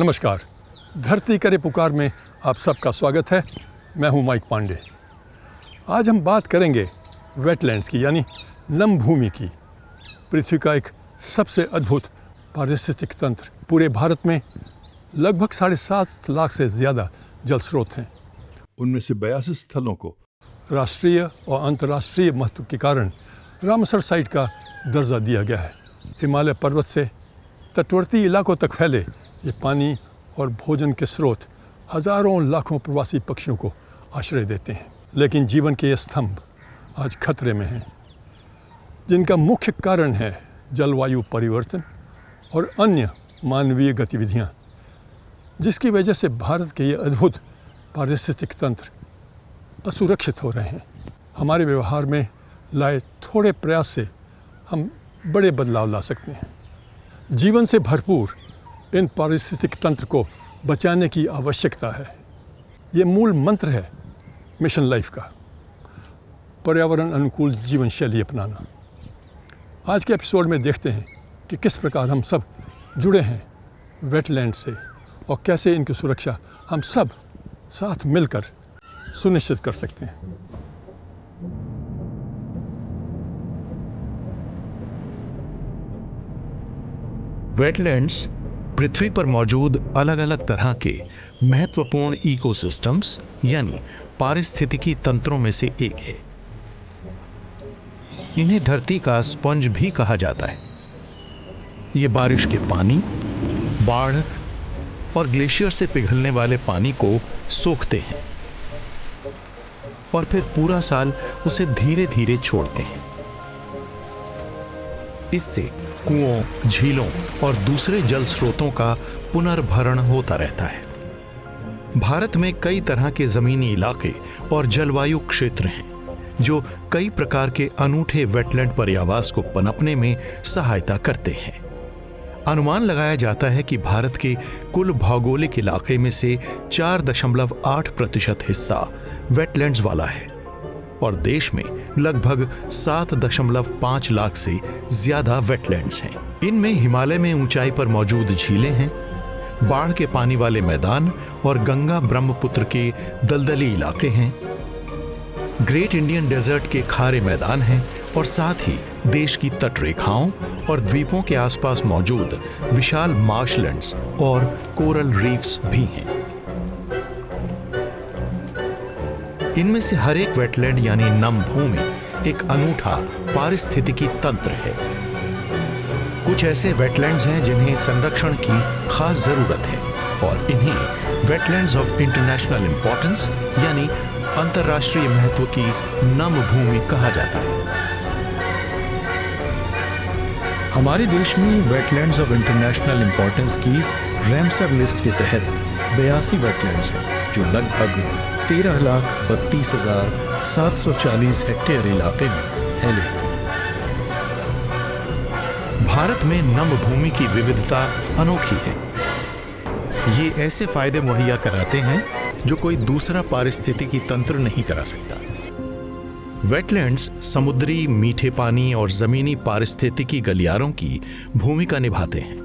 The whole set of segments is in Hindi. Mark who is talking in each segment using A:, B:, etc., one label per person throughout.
A: नमस्कार, धरती करे पुकार में आप सबका स्वागत है। मैं हूं माइक पांडे। आज हम बात करेंगे वेटलैंड्स की, यानी नम भूमि की। पृथ्वी का एक सबसे अद्भुत पारिस्थितिक तंत्र। पूरे भारत में लगभग 7.5 लाख से ज़्यादा जल स्रोत हैं। उनमें से 82 स्थलों को राष्ट्रीय और अंतर्राष्ट्रीय महत्व के कारण रामसर साइट का दर्जा दिया गया है। हिमालय पर्वत से तटवर्ती इलाकों तक फैले ये पानी और भोजन के स्रोत हज़ारों लाखों प्रवासी पक्षियों को आश्रय देते हैं। लेकिन जीवन के ये स्तंभ आज खतरे में हैं, जिनका मुख्य कारण है जलवायु परिवर्तन और अन्य मानवीय गतिविधियाँ, जिसकी वजह से भारत के ये अद्भुत पारिस्थितिक तंत्र असुरक्षित हो रहे हैं। हमारे व्यवहार में लाए थोड़े प्रयास से हम बड़े बदलाव ला सकते हैं। जीवन से भरपूर इन पारिस्थितिक तंत्र को बचाने की आवश्यकता है। ये मूल मंत्र है मिशन लाइफ का, पर्यावरण अनुकूल जीवन शैली अपनाना। आज के एपिसोड में देखते हैं कि किस प्रकार हम सब जुड़े हैं वेटलैंड से और कैसे इनकी सुरक्षा हम सब साथ मिलकर सुनिश्चित कर सकते हैं।
B: वेटलैंड्स पृथ्वी पर मौजूद अलग अलग तरह के महत्वपूर्ण इकोसिस्टम्स यानी पारिस्थितिकी तंत्रों में से एक है। इन्हें धरती का स्पंज भी कहा जाता है। ये बारिश के पानी, बाढ़ और ग्लेशियर से पिघलने वाले पानी को सोखते हैं और फिर पूरा साल उसे धीरे धीरे छोड़ते हैं। इससे कुओं, झीलों और दूसरे जल स्रोतों का पुनर्भरण होता रहता है। भारत में कई तरह के जमीनी इलाके और जलवायु क्षेत्र हैं जो कई प्रकार के अनूठे वेटलैंड पर्यावास को पनपने में सहायता करते हैं। अनुमान लगाया जाता है कि भारत के कुल भौगोलिक इलाके में से 4.8% हिस्सा वेटलैंड्स वाला है और देश में लगभग 7.5 लाख से ज्यादा वेटलैंड्स हैं। इनमें हिमालय में ऊंचाई पर मौजूद झीलें हैं, बाढ़ के पानी वाले मैदान और गंगा ब्रह्मपुत्र के दलदली इलाके हैं, ग्रेट इंडियन डेजर्ट के खारे मैदान हैं और साथ ही देश की तटरेखाओं और द्वीपों के आसपास मौजूद विशाल मार्शलैंड्स और कोरल रीफ्स भी हैं। इनमें से हर एक वेटलैंड यानी नम भूमि एक अनूठा पारिस्थितिकी तंत्र है। कुछ ऐसे वेटलैंड्स हैं जिन्हें संरक्षण की खास जरूरत है और इन्हें वेटलैंड्स ऑफ इंटरनेशनल इंपॉर्टेंस यानी अंतर्राष्ट्रीय महत्व की नम भूमि कहा जाता है।
C: हमारे देश में वेटलैंड्स ऑफ इंटरनेशनल इंपॉर्टेंस की रैमसर लिस्ट के तहत 82 वेटलैंड्स हैं जो लगभग 13,32,740 हेक्टेयर इलाके में फैले हैं।
B: भारत में नम भूमि की विविधता अनोखी है। ये ऐसे फायदे मुहैया कराते हैं जो कोई दूसरा पारिस्थितिकी तंत्र नहीं करा सकता। वेटलैंड्स समुद्री, मीठे पानी और जमीनी पारिस्थितिकी गलियारों की भूमिका निभाते हैं।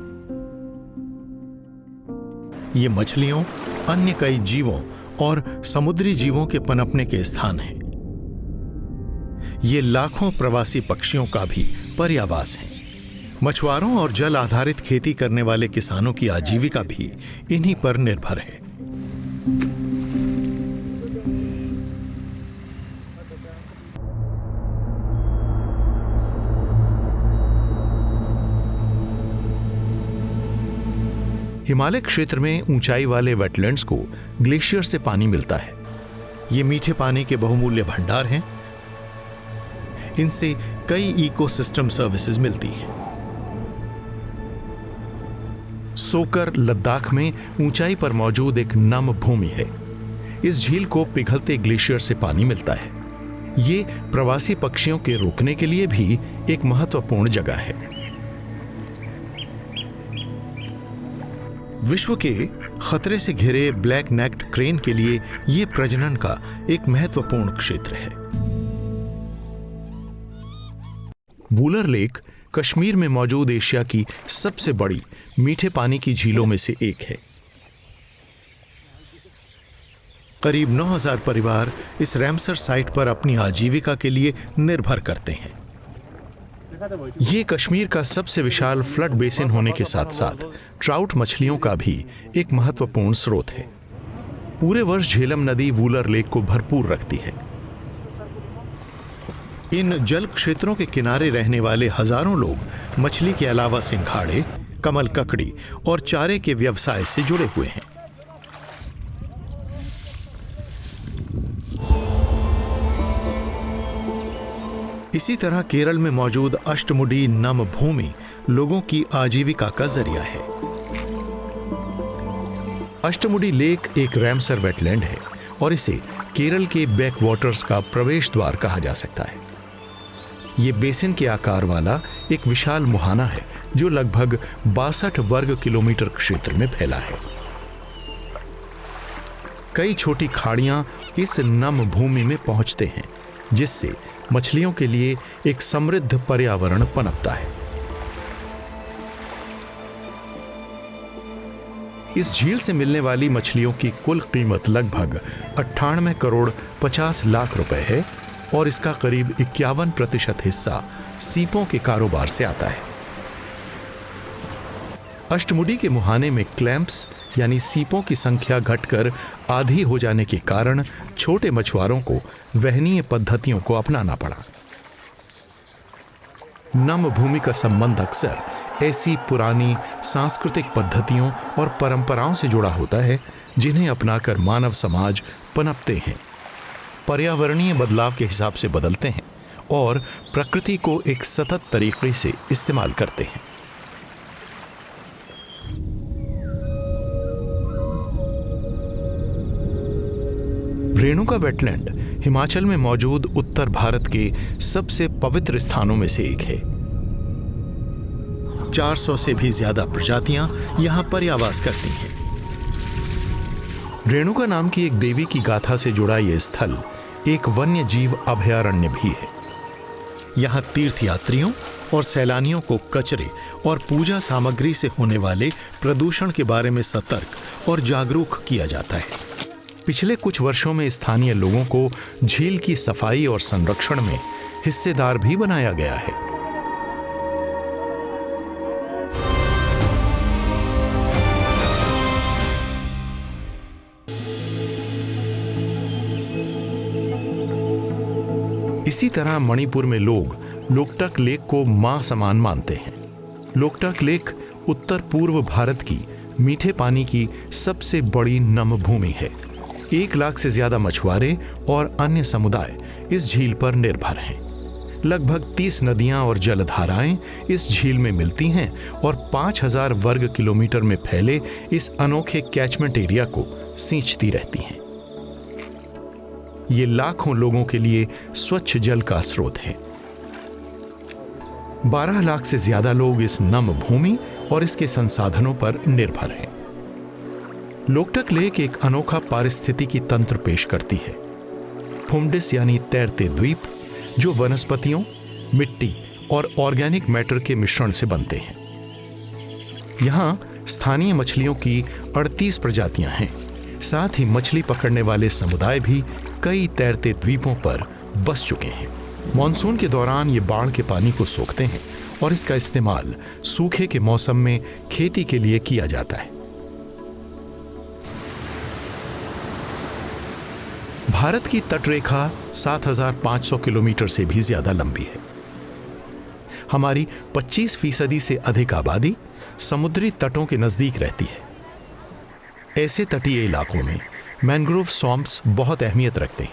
B: ये मछलियों, अन्य कई जीवों और समुद्री जीवों के पनपने के स्थान हैं। ये लाखों प्रवासी पक्षियों का भी पर्यावास है। मछुआरों और जल आधारित खेती करने वाले किसानों की आजीविका भी इन्हीं पर निर्भर है। हिमालय क्षेत्र में ऊंचाई वाले वेटलैंड्स को ग्लेशियर से पानी मिलता है। ये मीठे पानी के बहुमूल्य भंडार हैं। इनसे कई इकोसिस्टम सर्विसेज मिलती हैं। सोकर लद्दाख में ऊंचाई पर मौजूद एक नम भूमि है। इस झील को पिघलते ग्लेशियर से पानी मिलता है। ये प्रवासी पक्षियों के रुकने के लिए भी एक महत्वपूर्ण जगह है। विश्व के खतरे से घिरे ब्लैक नेक्ड क्रेन के लिए यह प्रजनन का एक महत्वपूर्ण क्षेत्र है। वूलर लेक कश्मीर में मौजूद एशिया की सबसे बड़ी मीठे पानी की झीलों में से एक है। करीब 9,000 परिवार इस रैमसर साइट पर अपनी आजीविका के लिए निर्भर करते हैं। ये कश्मीर का सबसे विशाल फ्लड बेसिन होने के साथ साथ ट्राउट मछलियों का भी एक महत्वपूर्ण स्रोत है। पूरे वर्ष झेलम नदी वूलर लेक को भरपूर रखती है। इन जल क्षेत्रों के किनारे रहने वाले हजारों लोग मछली के अलावा सिंघाड़े, कमल ककड़ी और चारे के व्यवसाय से जुड़े हुए हैं। इसी तरह केरल में मौजूद अष्टमुडी नम भूमि लोगों की आजीविका का जरिया है। अष्टमुडी लेक एक रैमसर वेटलैंड है और इसे केरल के बैकवाटर्स का प्रवेश द्वार कहा जा सकता है। ये बेसिन के आकार वाला एक विशाल मुहाना है जो लगभग 62 वर्ग किलोमीटर क्षेत्र में फैला है। कई छोटी खाड़ियां इस नम भूमि में पहुंचते हैं, जिससे मछलियों के लिए एक समृद्ध पर्यावरण पनपता है। इस झील से मिलने वाली मछलियों की कुल कीमत लगभग 98 करोड़ 50 लाख रुपए है और इसका करीब 51% हिस्सा सीपों के कारोबार से आता है। अष्टमुडी के मुहाने में क्लैंप्स यानी सीपों की संख्या घटकर आधी हो जाने के कारण छोटे मछुआरों को वहनीय पद्धतियों को अपनाना पड़ा। नम भूमि का संबंध अक्सर ऐसी पुरानी सांस्कृतिक पद्धतियों और परंपराओं से जुड़ा होता है जिन्हें अपनाकर मानव समाज पनपते हैं, पर्यावरणीय बदलाव के हिसाब से बदलते हैं और प्रकृति को एक सतत तरीके से इस्तेमाल करते हैं। रेणुका वेटलैंड हिमाचल में मौजूद उत्तर भारत के सबसे पवित्र स्थानों में से एक है। 400 से भी ज्यादा प्रजातियां यहां पर्यावास करती हैं। रेणुका नाम की एक देवी की गाथा से जुड़ा यह स्थल एक वन्य जीव अभयारण्य भी है। यहां तीर्थयात्रियों और सैलानियों को कचरे और पूजा सामग्री से होने वाले प्रदूषण के बारे में सतर्क और जागरूक किया जाता है। पिछले कुछ वर्षों में स्थानीय लोगों को झील की सफाई और संरक्षण में हिस्सेदार भी बनाया गया है। इसी तरह मणिपुर में लोग लोकटक लेक को मां समान मानते हैं। लोकटक लेक उत्तर पूर्व भारत की मीठे पानी की सबसे बड़ी नम भूमि है। 1 लाख से ज्यादा मछुआरे और अन्य समुदाय इस झील पर निर्भर हैं। लगभग 30 नदियां और जलधाराएं इस झील में मिलती हैं और 5000 वर्ग किलोमीटर में फैले इस अनोखे कैचमेंट एरिया को सींचती रहती हैं। ये लाखों लोगों के लिए स्वच्छ जल का स्रोत है। 12 लाख से ज्यादा लोग इस नम भूमि और इसके संसाधनों पर निर्भर हैं। लोकटक लेक एक अनोखा पारिस्थितिकी तंत्र पेश करती है। फुमडिस यानी तैरते द्वीप जो वनस्पतियों, मिट्टी और ऑर्गेनिक मैटर के मिश्रण से बनते हैं। यहां स्थानीय मछलियों की 38 प्रजातियां हैं। साथ ही मछली पकड़ने वाले समुदाय भी कई तैरते द्वीपों पर बस चुके हैं। मॉनसून के दौरान ये बाढ़ के पानी को सोखते हैं और इसका इस्तेमाल सूखे के मौसम में खेती के लिए किया जाता है। भारत की तटरेखा 7500 किलोमीटर से भी ज्यादा लंबी है। हमारी 25% से अधिक आबादी समुद्री तटों के नजदीक रहती है। ऐसे तटीय इलाकों में मैंग्रोव स्वैम्प्स बहुत अहमियत रखते हैं।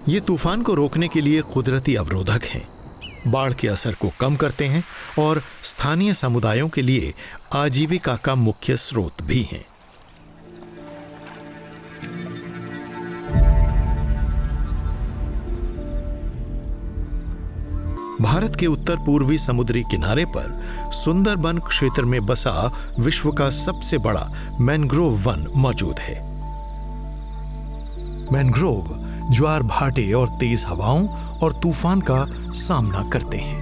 B: ये तूफान को रोकने के लिए कुदरती अवरोधक हैं, बाढ़ के असर को कम करते हैं और स्थानीय समुदायों के लिए आजीविका का मुख्य स्रोत भी हैं। भारत के उत्तर पूर्वी समुद्री किनारे पर सुंदरबन क्षेत्र में बसा विश्व का सबसे बड़ा मैंग्रोव वन मौजूद है। मैंग्रोव ज्वार भाटे और तेज हवाओं और तूफान का सामना करते हैं।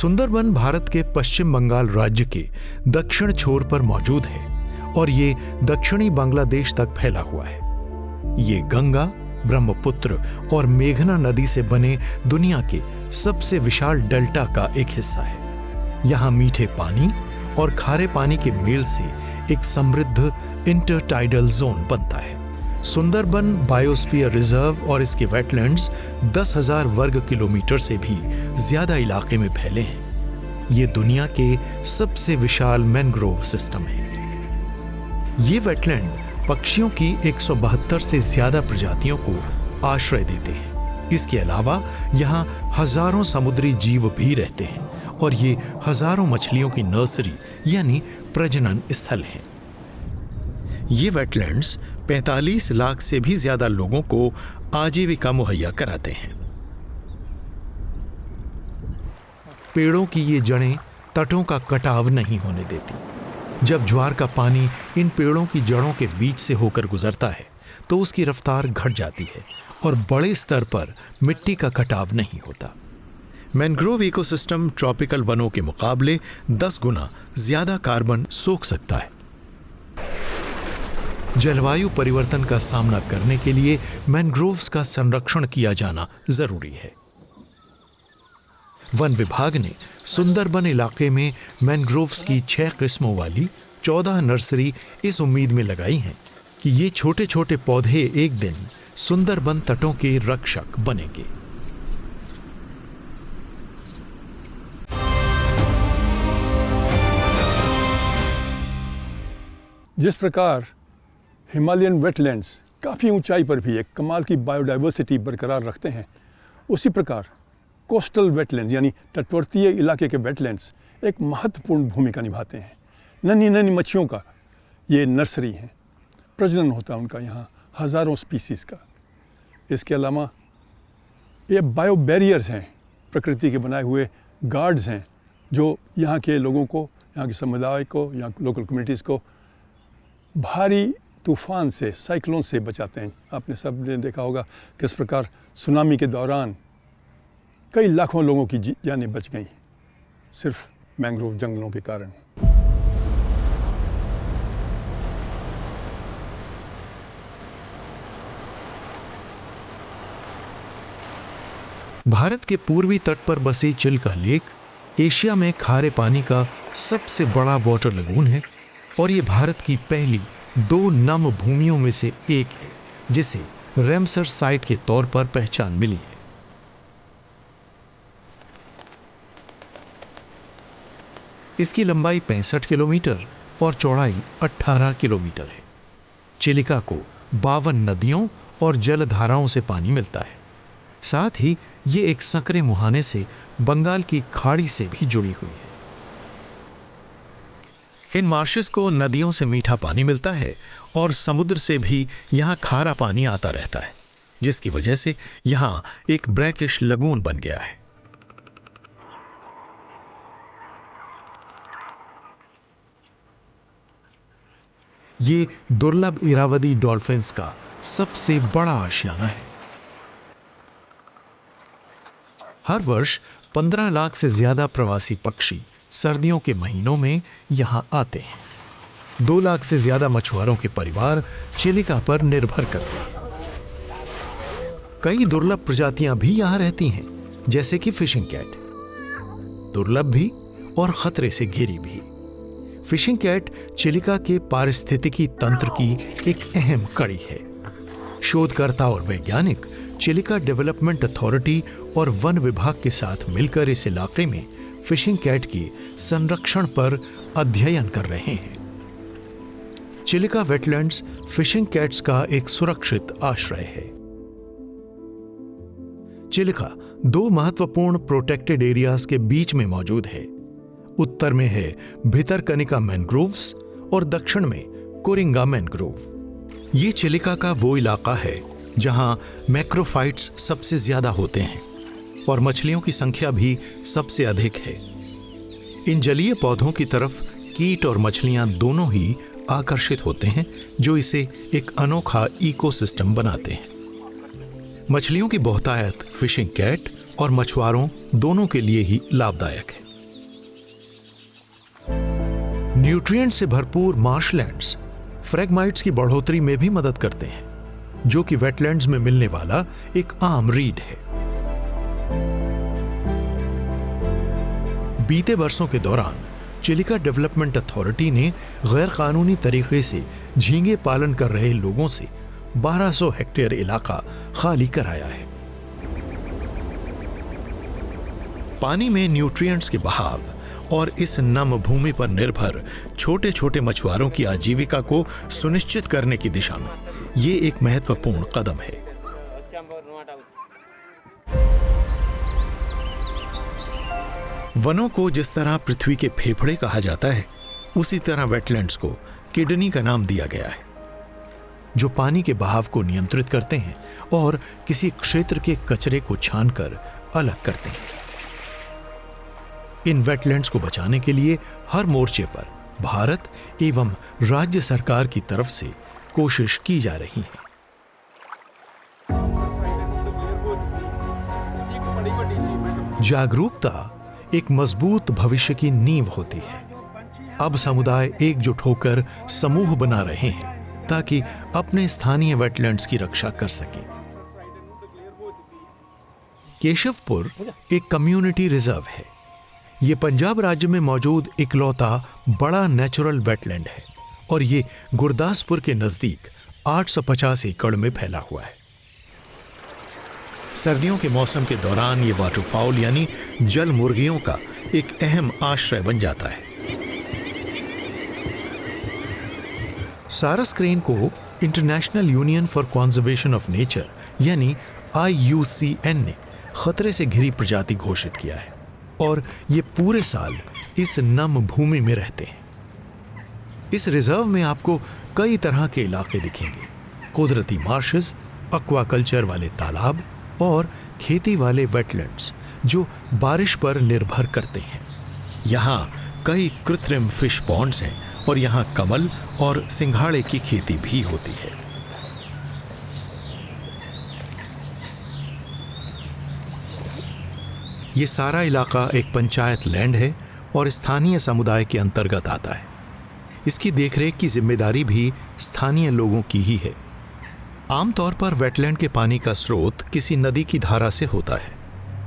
B: सुंदरबन भारत के पश्चिम बंगाल राज्य के दक्षिण छोर पर मौजूद है और ये दक्षिणी बांग्लादेश तक फैला हुआ है। ये गंगा, ब्रह्मपुत्र और मेघना नदी से बने दुनिया के सबसे विशाल डेल्टा का एक हिस्सा है। यहाँ मीठे पानी और खारे पानी के मेल से एक समृद्ध इंटरटाइडल जोन बनता है। सुंदरबन बायोस्फीयर रिजर्व और इसके वेटलैंड्स 10,000 वर्ग किलोमीटर से भी ज्यादा इलाके में फैले हैं। ये दुनिया के सबसे विशाल मैंग्रोव सिस्टम है। ये वेटलैंड पक्षियों की 172 से ज्यादा प्रजातियों को आश्रय देते हैं। इसके अलावा यहाँ हजारों समुद्री जीव भी रहते हैं और ये हजारों मछलियों की नर्सरी यानी प्रजनन स्थल है। ये वेटलैंड्स 45 लाख से भी ज्यादा लोगों को आजीविका मुहैया कराते हैं। पेड़ों की ये जड़ें तटों का कटाव नहीं होने देती। जब ज्वार का पानी इन पेड़ों की जड़ों के बीच से होकर गुजरता है तो उसकी रफ्तार घट जाती है और बड़े स्तर पर मिट्टी का कटाव नहीं होता। मैंग्रोव इकोसिस्टम ट्रॉपिकल वनों के मुकाबले 10 गुना ज्यादा कार्बन सोख सकता है। जलवायु परिवर्तन का सामना करने के लिए मैंग्रोव्स का संरक्षण किया जाना जरूरी है। वन विभाग ने सुंदरबन इलाके में मैंग्रोव्स की 6 किस्मों वाली 14 नर्सरी इस उम्मीद में लगाई हैं कि ये छोटे छोटे पौधे एक दिन सुंदरबन तटों के रक्षक बनेंगे।
A: जिस प्रकार हिमालयन वेटलैंड्स काफ़ी ऊंचाई पर भी एक कमाल की बायोडाइवर्सिटी बरकरार रखते हैं, उसी प्रकार कोस्टल वेटलैंड्स यानी तटवर्तीय इलाके के वेटलैंड्स एक महत्वपूर्ण भूमिका निभाते हैं। नन्ही नन्ही मच्छियों का ये नर्सरी हैं, प्रजनन होता है उनका यहाँ हज़ारों स्पीसीज़ का। इसके अलावा ये बायो बैरियर्स हैं, प्रकृति के बनाए हुए गार्ड्स हैं जो यहाँ के लोगों को, यहाँ के समुदाय को, यहाँ लोकल कम्युनिटीज़ को भारी तूफ़ान से, साइक्लोन से बचाते हैं। आपने सब ने देखा होगा किस प्रकार सुनामी के दौरान कई लाखों लोगों की जानें बच गईं सिर्फ मैंग्रोव जंगलों के कारण।
C: भारत के पूर्वी तट पर बसी चिल्का लेक एशिया में खारे पानी का सबसे बड़ा वाटर लगून है और ये भारत की पहली 2 नम भूमियों में से एक है जिसे रैमसर साइट के तौर पर पहचान मिली है। इसकी लंबाई 65 किलोमीटर और चौड़ाई 18 किलोमीटर है। चिलिका को 52 नदियों और जलधाराओं से पानी मिलता है। साथ ही ये एक संकरे मुहाने से बंगाल की खाड़ी से भी जुड़ी हुई है। इन मार्शेस को नदियों से मीठा पानी मिलता है और समुद्र से भी यहाँ खारा पानी आता रहता है, जिसकी वजह से यहाँ एक ब्रैकिश लगून बन गया है। ये दुर्लभ इरावदी डॉल्फिन्स का सबसे बड़ा आशियाना है। हर वर्ष 15 लाख से ज्यादा प्रवासी पक्षी सर्दियों के महीनों में यहां आते हैं। 2 लाख से ज्यादा मछुआरों के परिवार चिलिका पर निर्भर करते हैं। कई दुर्लभ प्रजातियां भी यहां रहती हैं, जैसे कि फिशिंग कैट, दुर्लभ भी और खतरे से घिरी भी। फिशिंग कैट चिलिका के पारिस्थितिकी तंत्र की एक अहम कड़ी है। शोधकर्ता और वैज्ञानिक चिलिका डेवलपमेंट अथॉरिटी और वन विभाग के साथ मिलकर इस इलाके में फिशिंग कैट के संरक्षण पर अध्ययन कर रहे हैं। चिलिका वेटलैंड्स फिशिंग कैट्स का एक सुरक्षित आश्रय है। चिलिका 2 महत्वपूर्ण प्रोटेक्टेड एरियाज के बीच में मौजूद है। उत्तर में है भितरकनिका मैंग्रोव्स और दक्षिण में कोरिंगा मैंग्रोव। ये चिलिका का वो इलाका है जहां मैक्रोफाइट्स सबसे ज्यादा होते हैं और मछलियों की संख्या भी सबसे अधिक है। इन जलीय पौधों की तरफ कीट और मछलियां दोनों ही आकर्षित होते हैं, जो इसे एक अनोखा इकोसिस्टम बनाते हैं। मछलियों की बहुतायत फिशिंग कैट और मछुआरों दोनों के लिए ही लाभदायक है। न्यूट्रिएंट से भरपूर मार्शलैंड्स फ्रेगमाइट्स की बढ़ोतरी में भी मदद करते हैं, जो कि वेटलैंड्स में मिलने वाला एक आम रीड है। बीते वर्षों के दौरान चिलिका डेवलपमेंट अथॉरिटी ने गैर कानूनी तरीके से झींगे पालन कर रहे लोगों से 1200 हेक्टेयर इलाका खाली कराया है। पानी में न्यूट्रिएंट्स के बहाव और इस नम भूमि पर निर्भर छोटे छोटे मछुआरों की आजीविका को सुनिश्चित करने की दिशा में ये एक महत्वपूर्ण कदम है। वनों को जिस तरह पृथ्वी के फेफड़े कहा जाता है, उसी तरह वेटलैंड्स को किडनी का नाम दिया गया है, जो पानी के बहाव को नियंत्रित करते हैं और किसी क्षेत्र के कचरे को छानकर अलग करते हैं। इन वेटलैंड्स को बचाने के लिए हर मोर्चे पर भारत एवं राज्य सरकार की तरफ से कोशिश की जा रही है। जागरूकता एक मजबूत भविष्य की नींव होती है। अब समुदाय एकजुट होकर समूह बना रहे हैं ताकि अपने स्थानीय वेटलैंड्स की रक्षा कर सकें। केशवपुर एक कम्युनिटी रिजर्व है। ये पंजाब राज्य में मौजूद इकलौता बड़ा नेचुरल वेटलैंड है और ये गुरदासपुर के नजदीक 850 एकड़ में फैला हुआ है। सर्दियों के मौसम के दौरान ये वाटरफाउल यानी जल मुर्गियों का एक अहम आश्रय बन जाता है। सारस क्रेन को international union for conservation of nature यानी IUCN ने खतरे से घिरी प्रजाति घोषित किया है और ये पूरे साल इस नम भूमि में रहते हैं। इस रिजर्व में आपको कई तरह के इलाके दिखेंगे, कुदरती मार्शेस, एक्वाकल्चर वाले तालाब और खेती वाले वेटलैंड्स जो बारिश पर निर्भर करते हैं। यहाँ कई कृत्रिम फिश पॉन्ड्स हैं और यहाँ कमल और सिंघाड़े की खेती भी होती है। ये सारा इलाका एक पंचायत लैंड है और स्थानीय समुदाय के अंतर्गत आता है। इसकी देखरेख की जिम्मेदारी भी स्थानीय लोगों की ही है। आमतौर पर वेटलैंड के पानी का स्रोत किसी नदी की धारा से होता है,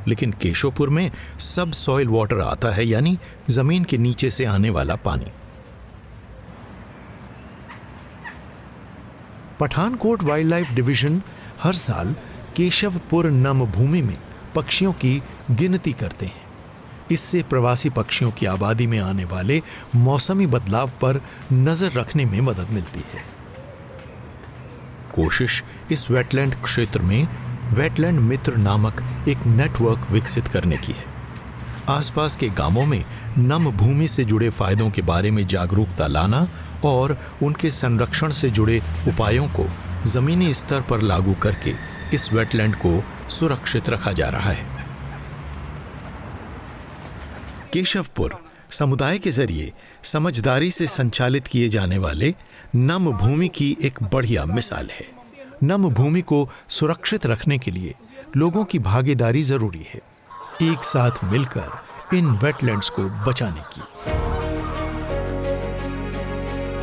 C: लेकिन केशवपुर में सब सॉइल वाटर आता है, यानी जमीन के नीचे से आने वाला पानी। पठानकोट वाइल्ड लाइफ डिवीजन हर साल केशवपुर नम भूमि में पक्षियों की गिनती करते हैं। इससे प्रवासी पक्षियों की आबादी में आने वाले मौसमी बदलाव पर नजर रखने में मदद मिलती है। कोशिश इस वेटलैंड क्षेत्र में वेटलैंड मित्र नामक एक नेटवर्क विकसित करने की है। आसपास के गांवों में नम भूमि से जुड़े फायदों के बारे में जागरूकता लाना और उनके संरक्षण से जुड़े उपायों को जमीनी स्तर पर लागू करके इस वेटलैंड को सुरक्षित रखा जा रहा है। केशवपुर समुदाय के जरिए समझदारी से संचालित किए जाने वाले नम भूमि की एक बढ़िया मिसाल है। नम भूमि को सुरक्षित रखने के लिए लोगों की भागीदारी जरूरी है, एक साथ मिलकर इन वेटलैंड्स को बचाने की।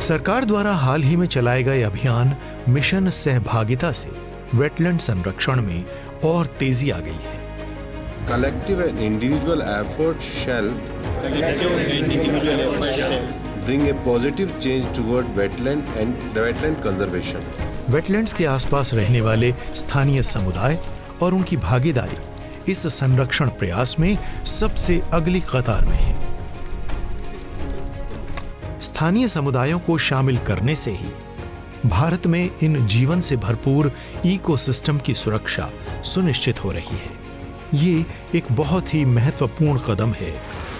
C: सरकार द्वारा हाल ही में चलाए गए अभियान मिशन सहभागिता से वेटलैंड संरक्षण में और तेजी आ गई है।
D: Collective and individual effort shall bring a positive change toward wetland and wetland conservation.
C: Wetlands के आसपास रहने वाले स्थानीय समुदाय और उनकी भागीदारी इस संरक्षण प्रयास में सबसे अगली कतार में है। स्थानीय समुदायों को शामिल करने से ही भारत में इन जीवन से भरपूर इकोसिस्टम की सुरक्षा सुनिश्चित हो रही है। ये एक बहुत ही महत्वपूर्ण कदम है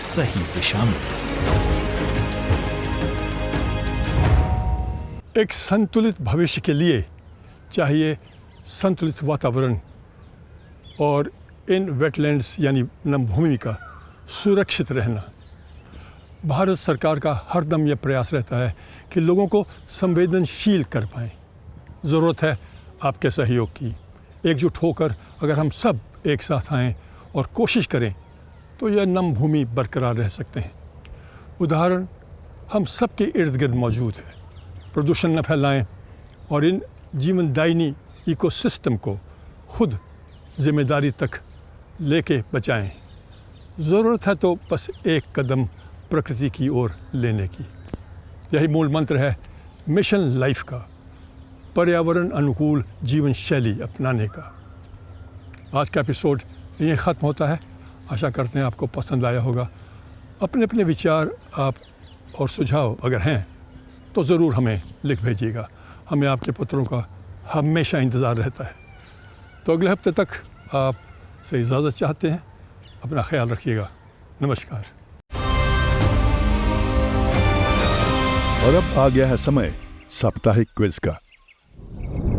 C: सही दिशा में।
A: एक संतुलित भविष्य के लिए चाहिए संतुलित वातावरण और इन वेटलैंड्स यानी नम भूमि का सुरक्षित रहना। भारत सरकार का हरदम यह प्रयास रहता है कि लोगों को संवेदनशील कर पाएं। ज़रूरत है आपके सहयोग की। एकजुट होकर अगर हम सब एक साथ आएं और कोशिश करें तो यह नम भूमि बरकरार रह सकते हैं। उदाहरण हम सबके इर्द गिर्द मौजूद है। प्रदूषण न फैलाएं और इन जीवनदायिनी इकोसिस्टम को खुद जिम्मेदारी तक लेके बचाएं। ज़रूरत है तो बस एक कदम प्रकृति की ओर लेने की। यही मूल मंत्र है मिशन लाइफ का, पर्यावरण अनुकूल जीवन शैली अपनाने का। आज का एपिसोड यहीं ख़त्म होता है। आशा करते हैं आपको पसंद आया होगा। अपने अपने विचार आप और सुझाव अगर हैं तो ज़रूर हमें लिख भेजिएगा। हमें आपके पत्रों का हमेशा इंतज़ार रहता है। तो अगले हफ्ते तक आप से इजाज़त चाहते हैं। अपना ख्याल रखिएगा। नमस्कार।
E: और अब आ गया है समय साप्ताहिक क्विज का।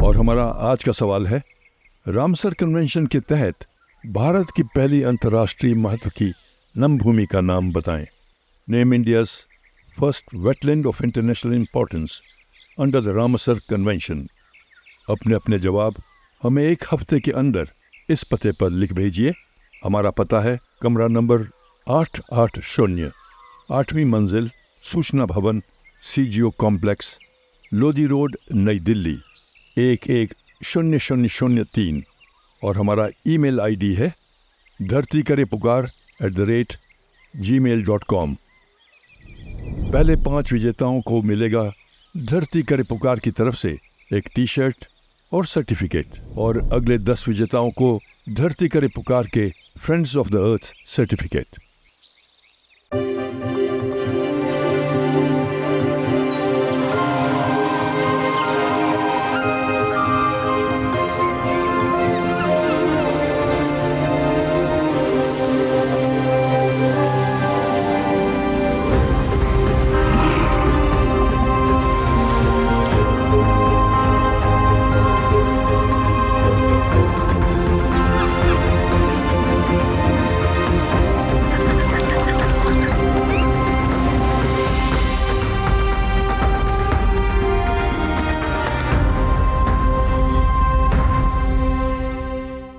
E: और हमारा आज का सवाल है, रामसर कन्वेंशन के तहत भारत की पहली अंतर्राष्ट्रीय महत्व की नमभूमि का नाम बताएं। Name India's first wetland of international importance under the Ramsar convention. अपने अपने जवाब हमें एक हफ्ते के अंदर इस पते पर लिख भेजिए। हमारा पता है कमरा नंबर 880, 8वीं मंजिल, सूचना भवन, CGO कॉम्प्लेक्स, लोधी रोड, नई दिल्ली 110003। और हमारा ईमेल ID है dhartikarepukaar@gmail.com। पहले 5 विजेताओं को मिलेगा धरती करे पुकार की तरफ से एक T-शर्ट और सर्टिफिकेट, और अगले 10 विजेताओं को धरती करे पुकार के friends of the earth certificate.